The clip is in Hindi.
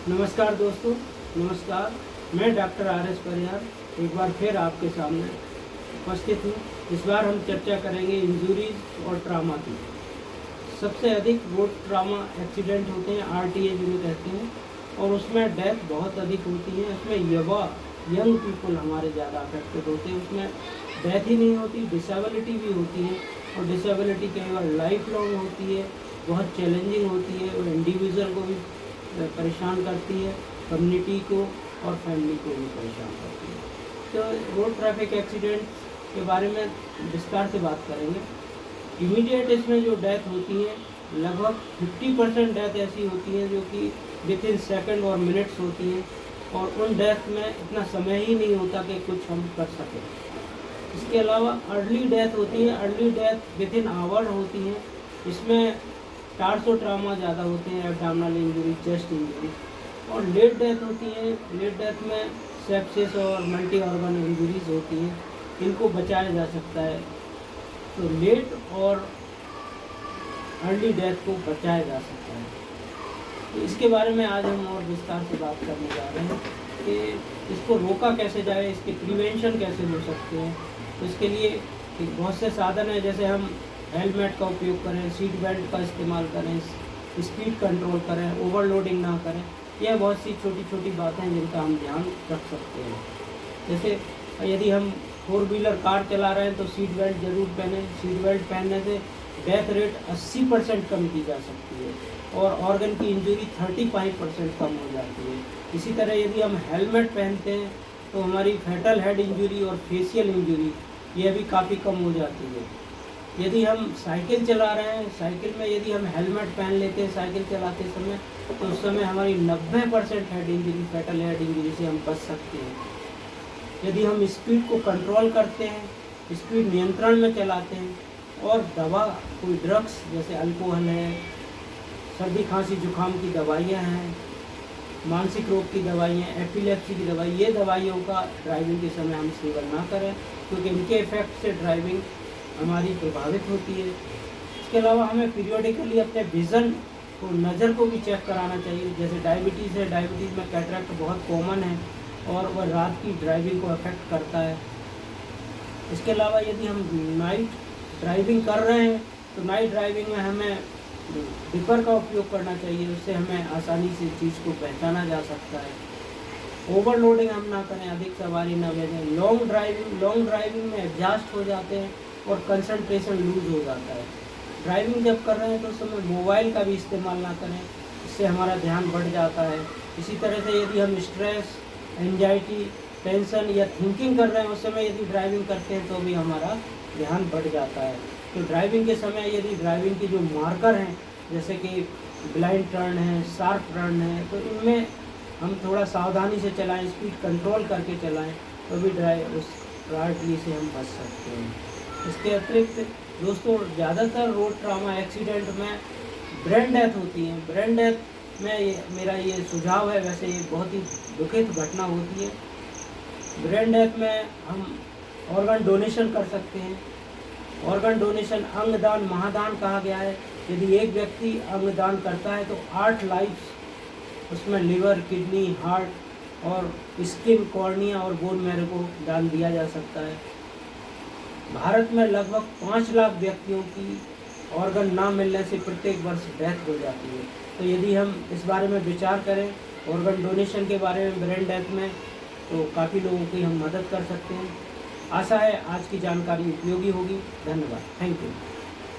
नमस्कार दोस्तों, नमस्कार। मैं डॉक्टर आर.एस. परिहार एक बार फिर आपके सामने उपस्थित हूँ। इस बार हम चर्चा करेंगे इंजरीज और ट्रामा की। सबसे अधिक रोड ट्रामा एक्सीडेंट होते हैं, आरटीए जिन्हें कहते हैं, और उसमें डेथ बहुत अधिक होती है। उसमें युवा यंग पीपल हमारे ज़्यादा अफेक्टेड होते हैं। उसमें डेथ ही नहीं होती, डिसेबिलिटी भी होती है, और डिसेबिलिटी कई बार लाइफ लॉन्ग होती है, बहुत चैलेंजिंग होती है और इंडिविजुअल को भी परेशान करती है, कम्युनिटी को और फैमिली को भी परेशान करती है। तो रोड ट्रैफिक एक्सीडेंट के बारे में विस्तार से बात करेंगे। इमीडिएट इसमें जो डेथ होती है, लगभग 50% डेथ ऐसी होती है जो कि विद इन सेकेंड और मिनट्स होती हैं, और उन डेथ में इतना समय ही नहीं होता कि कुछ हम कर सकें। इसके अलावा अर्ली डेथ होती है, early death within hour होती है। इसमें टार्सो ट्रामा ज़्यादा होते हैं, एब्डोमिनल इंजरी, चेस्ट इंजरी। और लेट डेथ होती है, लेट डेथ में सेप्सिस और मल्टी ऑर्गन इंजरीज होती हैं, इनको बचाया जा सकता है। तो लेट और अर्ली डेथ को बचाया जा सकता है। तो इसके बारे में आज हम और विस्तार से बात करने जा रहे हैं कि इसको रोका कैसे जाए, इसके प्रिवेंशन कैसे हो सकते हैं। तो इसके लिए बहुत से साधन हैं, जैसे हम हेलमेट का उपयोग करें, सीट बेल्ट का इस्तेमाल करें, स्पीड कंट्रोल करें, ओवरलोडिंग ना करें। यह बहुत सी छोटी छोटी बातें हैं जिनका हम ध्यान रख सकते हैं। जैसे यदि हम 4 व्हीलर कार चला रहे हैं तो सीट बेल्ट ज़रूर पहनें। सीट बेल्ट पहनने से डेथ रेट 80% कम की जा सकती है, और ऑर्गन की इंजरी 35% कम हो जाती है। इसी तरह यदि हम हेलमेट पहनते हैं तो हमारी फैटल हेड इंजरी और फेशियल इंजरी यह भी काफ़ी कम हो जाती है। यदि हम साइकिल चला रहे हैं, साइकिल में यदि हम हेलमेट पहन लेते हैं साइकिल चलाते समय, तो उस समय हमारी 90% head injury, fatal head injury से हम बच सकते हैं। यदि हम स्पीड को कंट्रोल करते हैं, स्पीड नियंत्रण में चलाते हैं, और दवा, कोई ड्रग्स जैसे अल्कोहल है, सर्दी खांसी जुकाम की दवाइयाँ हैं, मानसिक रोग की दवाइयाँ, एपिलेप्सी की दवाई, ये दवाइयों का ड्राइविंग के समय हम सेवन ना करें, क्योंकि इनके इफेक्ट से ड्राइविंग हमारी प्रभावित होती है। इसके अलावा हमें पीरियोडिकली अपने विज़न को, नज़र को भी चेक कराना चाहिए। जैसे डायबिटीज़ है, डायबिटीज़ में कैटरेक्ट बहुत कॉमन है और वह रात की ड्राइविंग को अफेक्ट करता है। इसके अलावा यदि हम नाइट ड्राइविंग कर रहे हैं तो नाइट ड्राइविंग में हमें डिपर का उपयोग करना चाहिए, उससे हमें आसानी से चीज़ को पहचाना जा सकता है। ओवरलोडिंग हम ना करें, अधिक सवारी ना भेजें। लॉन्ग ड्राइविंग में एडजस्ट हो जाते हैं और कंसंट्रेशन लूज हो जाता है। ड्राइविंग जब कर रहे हैं तो उस समय मोबाइल का भी इस्तेमाल ना करें, इससे हमारा ध्यान बढ़ जाता है। इसी तरह से यदि हम स्ट्रेस, एंजाइटी, टेंशन या थिंकिंग कर रहे हैं उस समय यदि ड्राइविंग करते हैं तो भी हमारा ध्यान बढ़ जाता है। तो ड्राइविंग के समय यदि ड्राइविंग की जो मार्कर हैं, जैसे कि ब्लाइंड टर्न है, शार्प टर्न है, तो इनमें हम थोड़ा सावधानी से चलाएं, स्पीड कंट्रोल करके चलाएं, तो भी उस ट्रैजेडी से हम बच सकते हैं। इसके अतिरिक्त दोस्तों, ज़्यादातर रोड ट्रामा एक्सीडेंट में ब्रेन डेथ होती है। ब्रेन डेथ में मेरा ये सुझाव है, वैसे ये बहुत ही दुखित घटना होती है। ब्रेन डेथ में हम ऑर्गन डोनेशन कर सकते हैं। ऑर्गन डोनेशन अंगदान महादान कहा गया है। यदि एक व्यक्ति अंगदान करता है तो 8 लाइफ उसमें लिवर, किडनी, हार्ट और स्किन, कॉर्निया और बोन मैरो को दान दिया जा सकता है। भारत में लगभग 5 लाख व्यक्तियों की ऑर्गन ना मिलने से प्रत्येक वर्ष डेथ हो जाती है। तो यदि हम इस बारे में विचार करें, ऑर्गन डोनेशन के बारे में ब्रेन डेथ में, तो काफ़ी लोगों की हम मदद कर सकते हैं। आशा है आज की जानकारी उपयोगी होगी। धन्यवाद। Thank you.